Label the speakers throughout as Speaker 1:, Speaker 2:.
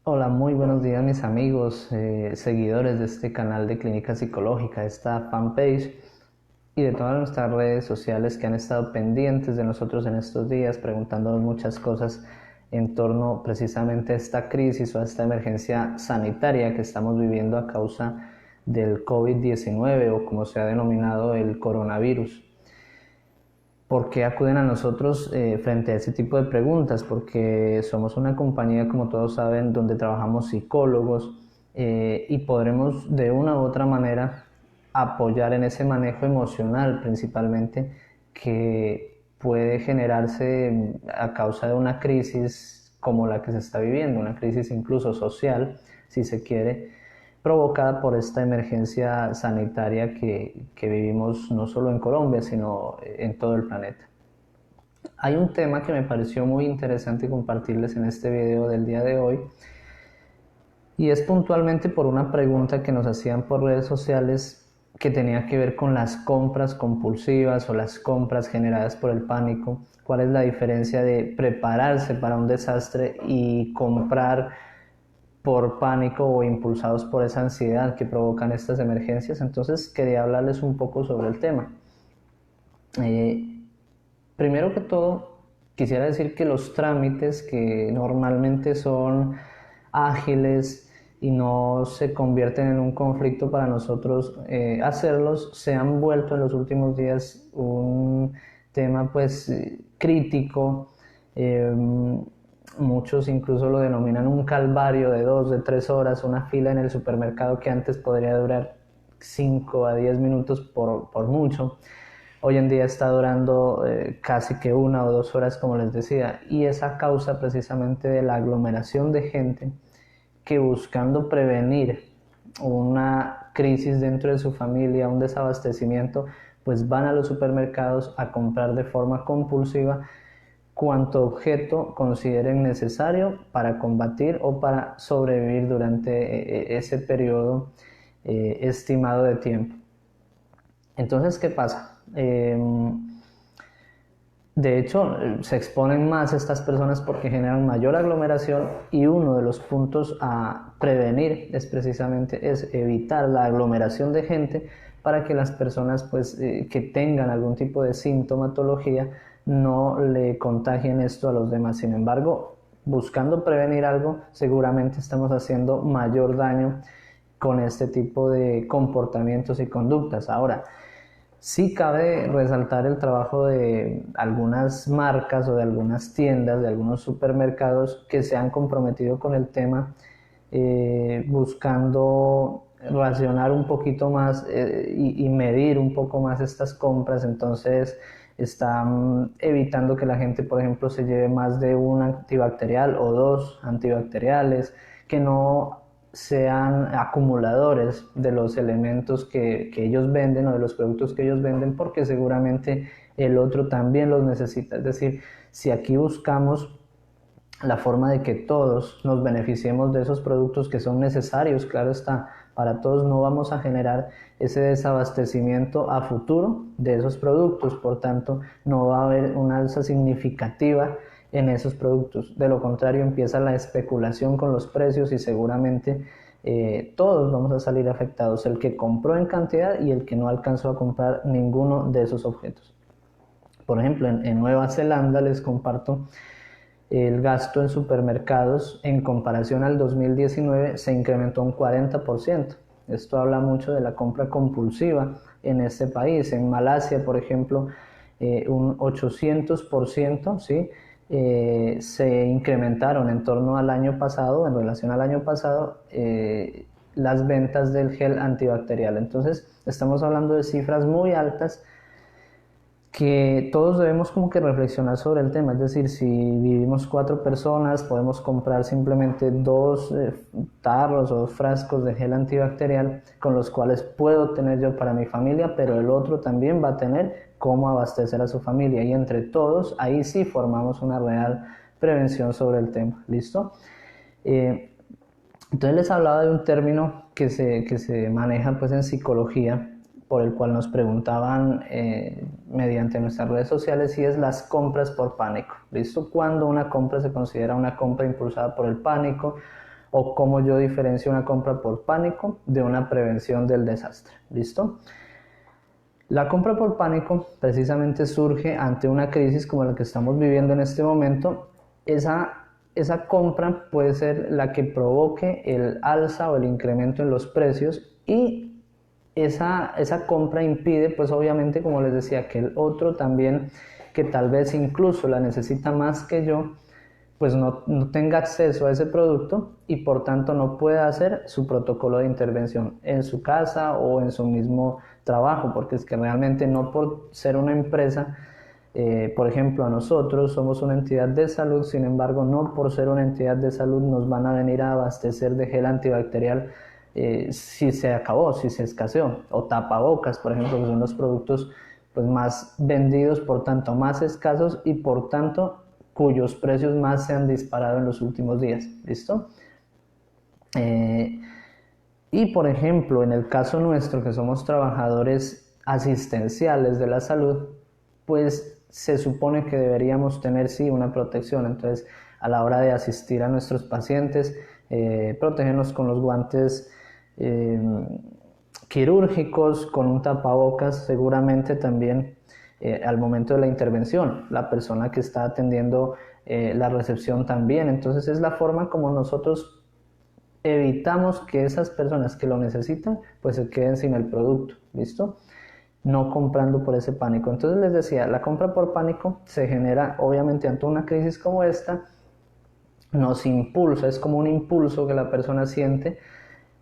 Speaker 1: Hola, muy buenos días mis amigos, seguidores de este canal de Clínica Psicológica, esta fanpage y de todas nuestras redes sociales que han estado pendientes de nosotros en estos días, preguntándonos muchas cosas en torno precisamente a esta crisis o a esta emergencia sanitaria que estamos viviendo a causa del COVID-19 o como se ha denominado el coronavirus. ¿Por qué acuden a nosotros frente a ese tipo de preguntas? Porque somos una compañía, como todos saben, donde trabajamos psicólogos y podremos de una u otra manera apoyar en ese manejo emocional principalmente que puede generarse a causa de una crisis como la que se está viviendo, una crisis incluso social, si se quiere, provocada por esta emergencia sanitaria que vivimos no solo en Colombia, sino en todo el planeta. Hay un tema que me pareció muy interesante compartirles en este video del día de hoy y es puntualmente por una pregunta que nos hacían por redes sociales que tenía que ver con las compras compulsivas o las compras generadas por el pánico. ¿Cuál es la diferencia de prepararse para un desastre y comprar por pánico o impulsados por esa ansiedad que provocan estas emergencias? Entonces quería hablarles un poco sobre el tema. Eh, Primero que todo, quisiera decir que los trámites que normalmente son ágiles y no se convierten en un conflicto para nosotros hacerlos, se han vuelto en los últimos días un tema pues crítico. eh, Muchos incluso lo denominan un calvario de 2, de 3 horas, una fila en el supermercado que antes podría durar 5 a 10 minutos por mucho. Hoy en día está durando casi que 1 o 2 horas, como les decía, y es a causa precisamente de la aglomeración de gente que, buscando prevenir una crisis dentro de su familia, un desabastecimiento, pues van a los supermercados a comprar de forma compulsiva cuanto objeto consideren necesario para combatir o para sobrevivir durante ese periodo estimado de tiempo. Entonces, ¿qué pasa? De hecho, se exponen más estas personas porque generan mayor aglomeración, y uno de los puntos a prevenir es precisamente evitar la aglomeración de gente para que las personas pues, que tengan algún tipo de sintomatología no le contagien esto a los demás. Sin embargo, buscando prevenir algo, seguramente estamos haciendo mayor daño con este tipo de comportamientos y conductas. Ahora, sí cabe resaltar el trabajo de algunas marcas o de algunas tiendas, de algunos supermercados que se han comprometido con el tema, buscando racionar un poquito más y medir un poco más estas compras. Entonces están evitando que la gente, por ejemplo, se lleve más de un antibacterial o dos antibacteriales, que no sean acumuladores de los elementos que ellos venden o de los productos que ellos venden, porque seguramente el otro también los necesita. Es decir, si aquí buscamos la forma de que todos nos beneficiemos de esos productos que son necesarios, claro está, para todos, no vamos a generar ese desabastecimiento a futuro de esos productos. Por tanto, no va a haber una alza significativa en esos productos. De lo contrario, empieza la especulación con los precios y seguramente todos vamos a salir afectados, el que compró en cantidad y el que no alcanzó a comprar ninguno de esos objetos. Por ejemplo, en Nueva Zelanda les comparto, el gasto en supermercados en comparación al 2019 se incrementó un 40%. Esto habla mucho de la compra compulsiva en este país. En Malasia, por ejemplo, un 800%, ¿sí? Se incrementaron en torno al año pasado, en relación al año pasado, las ventas del gel antibacterial. Entonces, estamos hablando de cifras muy altas que todos debemos como que reflexionar sobre el tema. Es decir, si vivimos 4 personas, podemos comprar simplemente dos tarros o 2 frascos de gel antibacterial con los cuales puedo tener yo para mi familia, pero el otro también va a tener cómo abastecer a su familia, y entre todos ahí sí formamos una real prevención sobre el tema. ¿Listo? Eh, entonces les hablaba de un término que se maneja pues en psicología, por el cual nos preguntaban mediante nuestras redes sociales, y es las compras por pánico. ¿Listo? Cuando una compra se considera una compra impulsada por el pánico o cómo yo diferencio una compra por pánico de una prevención del desastre. ¿Listo? La compra por pánico precisamente surge ante una crisis como la que estamos viviendo en este momento. Esa compra puede ser la que provoque el alza o el incremento en los precios, y esa compra impide, pues obviamente, como les decía, que el otro también, que tal vez incluso la necesita más que yo, pues no tenga acceso a ese producto y por tanto no pueda hacer su protocolo de intervención en su casa o en su mismo trabajo, porque es que realmente no por ser una empresa, por ejemplo, a nosotros somos una entidad de salud, sin embargo, no por ser una entidad de salud nos van a venir a abastecer de gel antibacterial si se acabó, si se escaseó, o tapabocas, por ejemplo, que son los productos pues más vendidos, por tanto más escasos y por tanto cuyos precios más se han disparado en los últimos días. ¿Listo? Y por ejemplo, en el caso nuestro, que somos trabajadores asistenciales de la salud, pues se supone que deberíamos tener sí una protección. Entonces, a la hora de asistir a nuestros pacientes, protegernos con los guantes quirúrgicos, con un tapabocas, seguramente también al momento de la intervención, la persona que está atendiendo la recepción también. Entonces es la forma como nosotros evitamos que esas personas que lo necesitan pues se queden sin el producto. ¿Listo? No comprando por ese pánico. Entonces les decía, la compra por pánico se genera obviamente ante una crisis como esta, nos impulsa, es como un impulso que la persona siente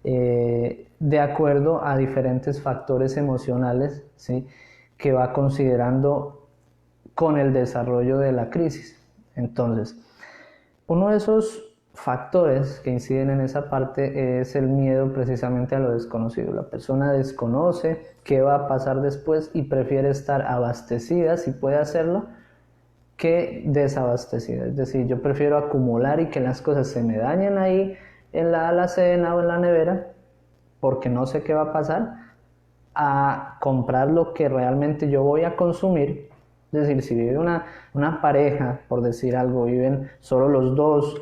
Speaker 1: de acuerdo a diferentes factores emocionales, ¿sí?, que va considerando con el desarrollo de la crisis. Entonces, uno de esos factores que inciden en esa parte es el miedo precisamente a lo desconocido. La persona desconoce qué va a pasar después y prefiere estar abastecida, si puede hacerlo, que desabastecida. Es decir, yo prefiero acumular y que las cosas se me dañen ahí en la alacena o en la nevera porque no sé qué va a pasar, a comprar lo que realmente yo voy a consumir. Es decir, si vive una pareja, por decir algo, viven solo los dos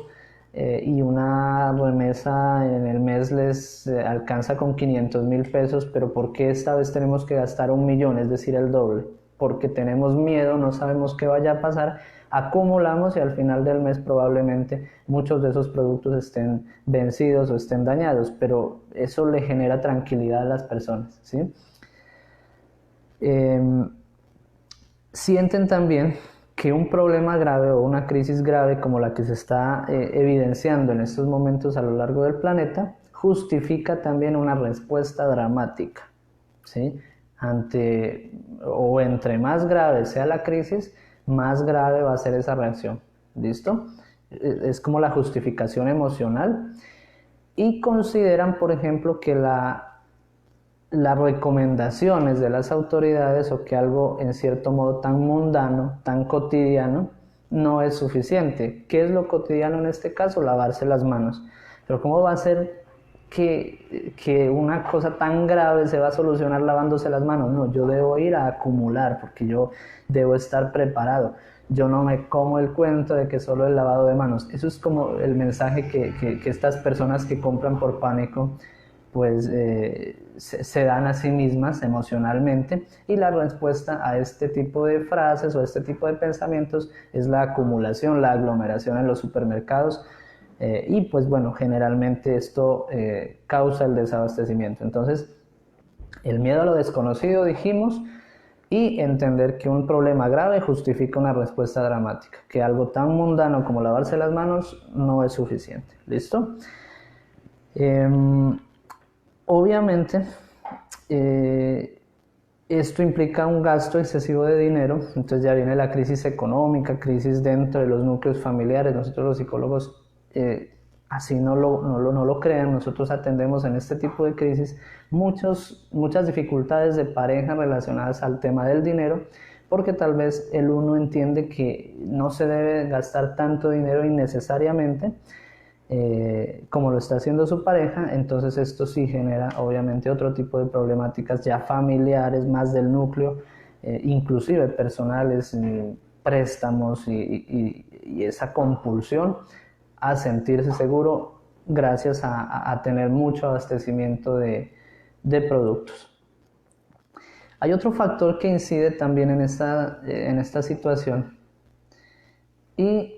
Speaker 1: y una remesa en el mes les alcanza con 500,000 pesos, pero ¿por qué esta vez tenemos que gastar 1,000,000, es decir, el doble? Porque tenemos miedo, no sabemos qué vaya a pasar, acumulamos y al final del mes probablemente muchos de esos productos estén vencidos o estén dañados, pero eso le genera tranquilidad a las personas, ¿sí? Sienten también que un problema grave o una crisis grave como la que se está evidenciando en estos momentos a lo largo del planeta justifica también una respuesta dramática, ¿sí? Ante o entre más grave sea la crisis, más grave va a ser esa reacción. ¿Listo? Es como la justificación emocional. Y consideran, por ejemplo, que las recomendaciones de las autoridades, o que algo en cierto modo tan mundano, tan cotidiano, no es suficiente. ¿Qué es lo cotidiano en este caso? Lavarse las manos. Pero ¿cómo va a ser que una cosa tan grave se va a solucionar lavándose las manos? No, yo debo ir a acumular porque yo debo estar preparado. Yo no me como el cuento de que solo el lavado de manos. Eso es como el mensaje que estas personas que compran por pánico pues se dan a sí mismas emocionalmente, y la respuesta a este tipo de frases o a este tipo de pensamientos es la acumulación, la aglomeración en los supermercados, y pues bueno, generalmente esto causa el desabastecimiento. Entonces, el miedo a lo desconocido, dijimos, y entender que un problema grave justifica una respuesta dramática, que algo tan mundano como lavarse las manos no es suficiente. ¿Listo? Obviamente, esto implica un gasto excesivo de dinero, entonces ya viene la crisis económica, crisis dentro de los núcleos familiares. Nosotros los psicólogos, así no lo crean, nosotros atendemos en este tipo de crisis muchas dificultades de pareja relacionadas al tema del dinero, porque tal vez el uno entiende que no se debe gastar tanto dinero innecesariamente, como lo está haciendo su pareja. Entonces esto sí genera obviamente otro tipo de problemáticas ya familiares, más del núcleo, inclusive personales, préstamos y esa compulsión a sentirse seguro gracias a tener mucho abastecimiento de productos. Hay otro factor que incide también en esta situación y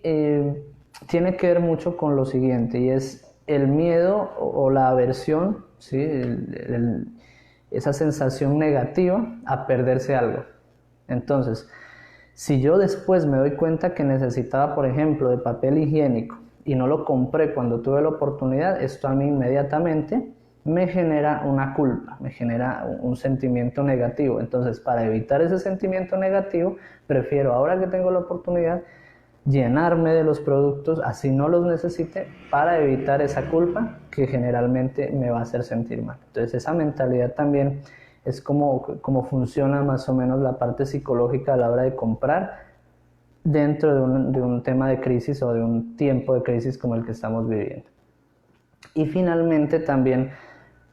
Speaker 1: tiene que ver mucho con lo siguiente, y es el miedo o la aversión, ¿sí? Esa sensación negativa a perderse algo. Entonces, si yo después me doy cuenta que necesitaba, por ejemplo, de papel higiénico y no lo compré cuando tuve la oportunidad, esto a mí inmediatamente me genera una culpa, me genera un sentimiento negativo. Entonces, para evitar ese sentimiento negativo, prefiero, ahora que tengo la oportunidad, llenarme de los productos así no los necesite, para evitar esa culpa que generalmente me va a hacer sentir mal. Entonces esa mentalidad también es como funciona más o menos la parte psicológica a la hora de comprar dentro de un tema de crisis o de un tiempo de crisis como el que estamos viviendo. Y finalmente también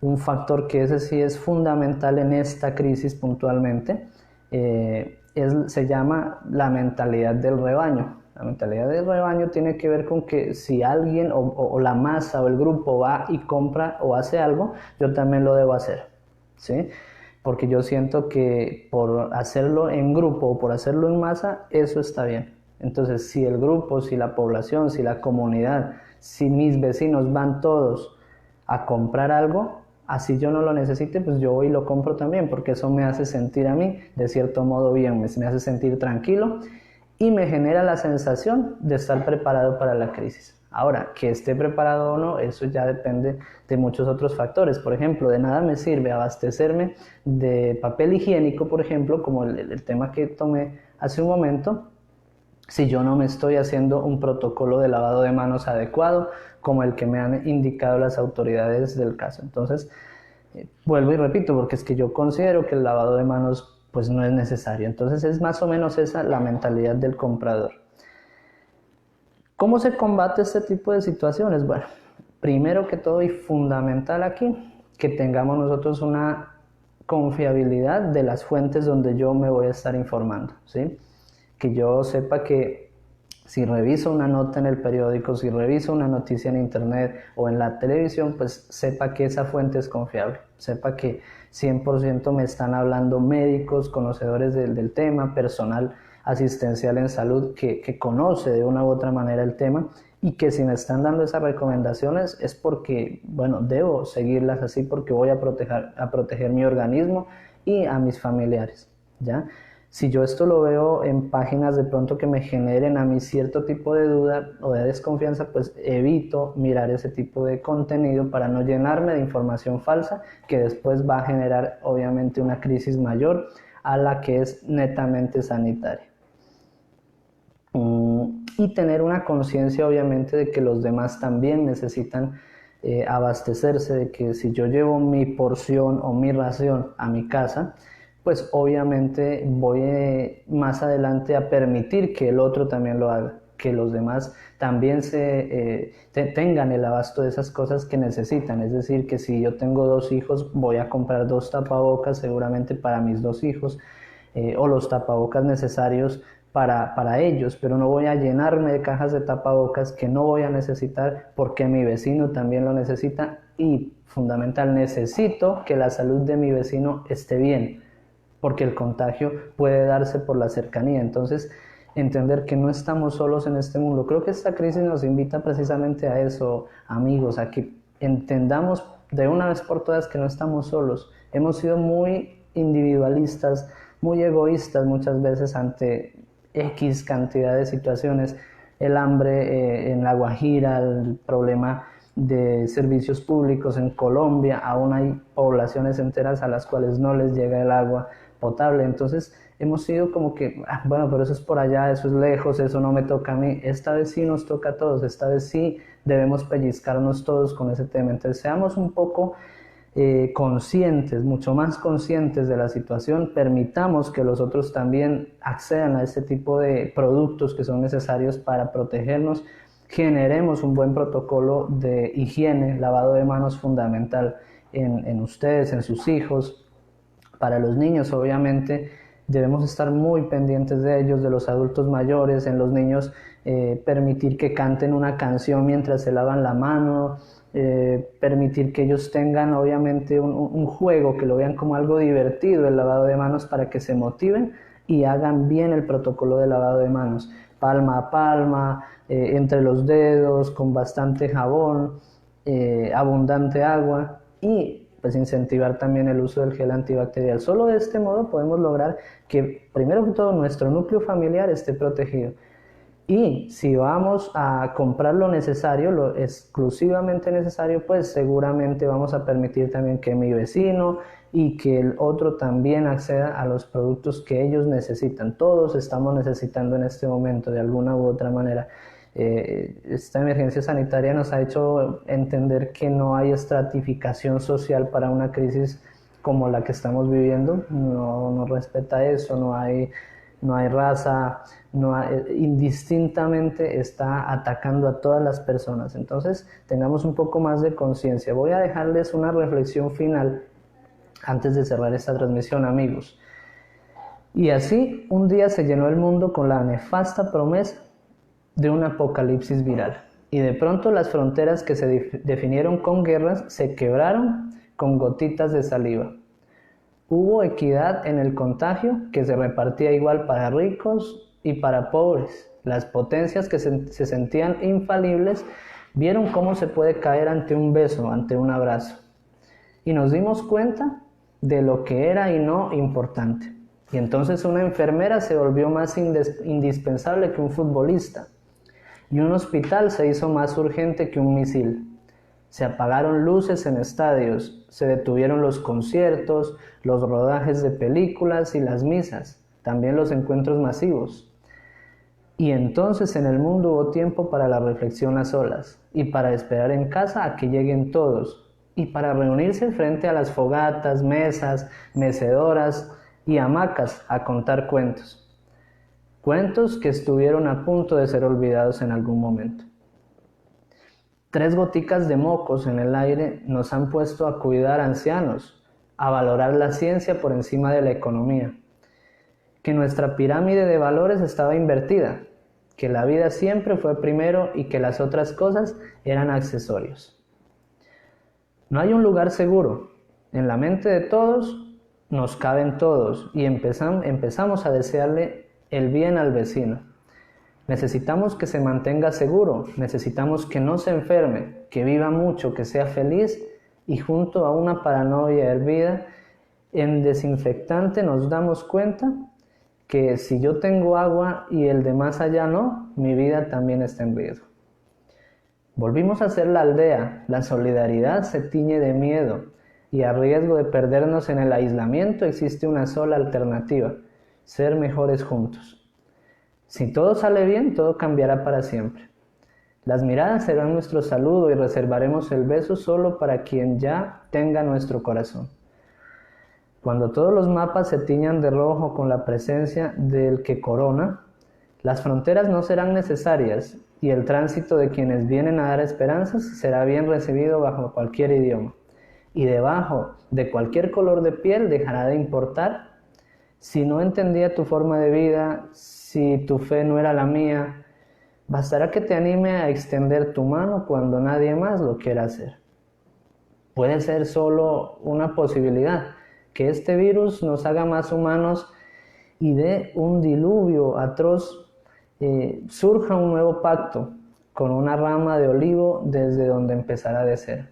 Speaker 1: un factor que ese sí es fundamental en esta crisis puntualmente, se llama la mentalidad del rebaño. La mentalidad del rebaño tiene que ver con que si alguien o la masa o el grupo va y compra o hace algo, yo también lo debo hacer, ¿sí? Porque yo siento que por hacerlo en grupo o por hacerlo en masa, eso está bien. Entonces, si el grupo, si la población, si la comunidad, si mis vecinos van todos a comprar algo, así yo no lo necesite, pues yo voy y lo compro también, porque eso me hace sentir a mí de cierto modo bien, me hace sentir tranquilo y me genera la sensación de estar preparado para la crisis. Ahora, que esté preparado o no, eso ya depende de muchos otros factores. Por ejemplo, de nada me sirve abastecerme de papel higiénico, por ejemplo, como el tema que tomé hace un momento, si yo no me estoy haciendo un protocolo de lavado de manos adecuado, como el que me han indicado las autoridades del caso. Entonces, vuelvo y repito, porque es que yo considero que el lavado de manos pues no es necesario. Entonces es más o menos esa la mentalidad del comprador. ¿Cómo se combate este tipo de situaciones? Bueno, primero que todo y fundamental aquí, que tengamos nosotros una confiabilidad de las fuentes donde yo me voy a estar informando, ¿sí? Que yo sepa que si reviso una nota en el periódico, si reviso una noticia en internet o en la televisión, pues sepa que esa fuente es confiable, sepa que 100% me están hablando médicos, conocedores del tema, personal asistencial en salud que conoce de una u otra manera el tema, y que si me están dando esas recomendaciones es porque, bueno, debo seguirlas así porque voy a proteger mi organismo y a mis familiares, ¿ya? Si yo esto lo veo en páginas de pronto que me generen a mí cierto tipo de duda o de desconfianza, pues evito mirar ese tipo de contenido para no llenarme de información falsa que después va a generar obviamente una crisis mayor a la que es netamente sanitaria. Y tener una conciencia obviamente de que los demás también necesitan abastecerse, de que si yo llevo mi porción o mi ración a mi casa, pues obviamente voy más adelante a permitir que el otro también lo haga, que los demás también tengan el abasto de esas cosas que necesitan. Es decir, que si yo tengo 2 hijos, voy a comprar 2 tapabocas seguramente para mis 2 hijos, o los tapabocas necesarios para ellos, pero no voy a llenarme de cajas de tapabocas que no voy a necesitar porque mi vecino también lo necesita, y fundamental, necesito que la salud de mi vecino esté bien, porque el contagio puede darse por la cercanía. Entonces, entender que no estamos solos en este mundo. Creo que esta crisis nos invita precisamente a eso, amigos, a que entendamos de una vez por todas que no estamos solos. Hemos sido muy individualistas, muy egoístas muchas veces ante X cantidad de situaciones, el hambre en La Guajira, el problema de servicios públicos en Colombia, aún hay poblaciones enteras a las cuales no les llega el agua potable. Entonces hemos sido como que, bueno, pero eso es por allá, eso es lejos, eso no me toca a mí. Esta vez sí nos toca a todos, esta vez sí debemos pellizcarnos todos con ese tema. Entonces seamos un poco conscientes, mucho más conscientes de la situación, permitamos que los otros también accedan a este tipo de productos que son necesarios para protegernos, generemos un buen protocolo de higiene, lavado de manos fundamental en ustedes, en sus hijos. Para los niños, obviamente, debemos estar muy pendientes de ellos, de los adultos mayores, en los niños permitir que canten una canción mientras se lavan la mano, permitir que ellos tengan obviamente un juego, que lo vean como algo divertido el lavado de manos para que se motiven y hagan bien el protocolo de lavado de manos, palma a palma, entre los dedos, con bastante jabón, abundante agua y pues incentivar también el uso del gel antibacterial. Solo de este modo podemos lograr que primero que todo nuestro núcleo familiar esté protegido. Y si vamos a comprar lo necesario, lo exclusivamente necesario, pues seguramente vamos a permitir también que mi vecino y que el otro también acceda a los productos que ellos necesitan. Todos estamos necesitando en este momento de alguna u otra manera. Esta emergencia sanitaria nos ha hecho entender que no hay estratificación social para una crisis como la que estamos viviendo. No respeta eso, no hay raza, indistintamente está atacando a todas las personas. Entonces tengamos un poco más de conciencia. Voy a dejarles una reflexión final antes de cerrar esta transmisión, amigos. Y así un día se llenó el mundo con la nefasta promesa de un apocalipsis viral. Y de pronto las fronteras que se definieron con guerras se quebraron con gotitas de saliva. Hubo equidad en el contagio que se repartía igual para ricos y para pobres. Las potencias que se sentían infalibles vieron cómo se puede caer ante un beso, ante un abrazo. Y nos dimos cuenta de lo que era y no importante. Y entonces una enfermera se volvió más indispensable que un futbolista. Y un hospital se hizo más urgente que un misil. Se apagaron luces en estadios, se detuvieron los conciertos, los rodajes de películas y las misas, también los encuentros masivos. Y entonces en el mundo hubo tiempo para la reflexión a solas y para esperar en casa a que lleguen todos y para reunirse frente a las fogatas, mesas, mecedoras y hamacas a contar cuentos. Cuentos que estuvieron a punto de ser olvidados en algún momento. 3 goticas de mocos en el aire nos han puesto a cuidar ancianos, a valorar la ciencia por encima de la economía, que nuestra pirámide de valores estaba invertida, que la vida siempre fue primero y que las otras cosas eran accesorios. No hay un lugar seguro. En la mente de todos nos caben todos y empezamos a desearle el bien al vecino. Necesitamos que se mantenga seguro, necesitamos que no se enferme, que viva mucho, que sea feliz y junto a una paranoia hervida en desinfectante nos damos cuenta que si yo tengo agua y el de más allá no, mi vida también está en riesgo. Volvimos a ser la aldea, la solidaridad se tiñe de miedo y a riesgo de perdernos en el aislamiento existe una sola alternativa, ser mejores juntos. Si todo sale bien, todo cambiará para siempre. Las miradas serán nuestro saludo y reservaremos el beso solo para quien ya tenga nuestro corazón. Cuando todos los mapas se tiñan de rojo con la presencia del que corona, las fronteras no serán necesarias y el tránsito de quienes vienen a dar esperanzas será bien recibido bajo cualquier idioma. Y debajo de cualquier color de piel dejará de importar si no entendía tu forma de vida, si tu fe no era la mía, bastará que te anime a extender tu mano cuando nadie más lo quiera hacer. Puede ser solo una posibilidad, que este virus nos haga más humanos y de un diluvio atroz surja un nuevo pacto con una rama de olivo desde donde empezará de ser.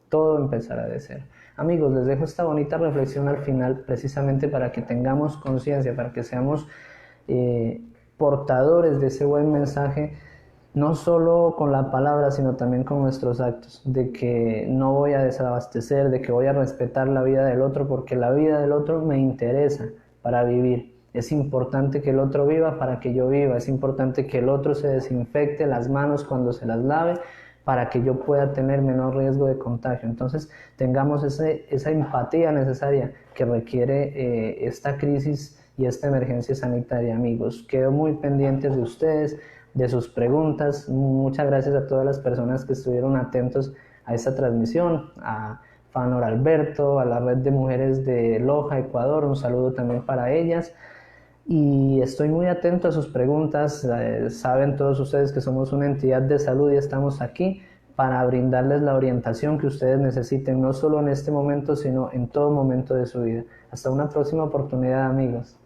Speaker 1: Todo empezará de ser. Amigos, les dejo esta bonita reflexión al final precisamente para que tengamos conciencia, para que seamos portadores de ese buen mensaje, no solo con la palabra, sino también con nuestros actos, de que no voy a desabastecer, de que voy a respetar la vida del otro, porque la vida del otro me interesa para vivir. Es importante que el otro viva para que yo viva, es importante que el otro se desinfecte las manos cuando se las lave, para que yo pueda tener menor riesgo de contagio. Entonces tengamos esa empatía necesaria que requiere esta crisis y esta emergencia sanitaria, amigos. Quedo muy pendientes de ustedes, de sus preguntas. Muchas gracias a todas las personas que estuvieron atentos a esta transmisión, a Fanor Alberto, a la Red de Mujeres de Loja, Ecuador, un saludo también para ellas. y estoy muy atento a sus preguntas. Saben todos ustedes que somos una entidad de salud y estamos aquí para brindarles la orientación que ustedes necesiten, no solo en este momento, sino en todo momento de su vida. Hasta una próxima oportunidad, amigos.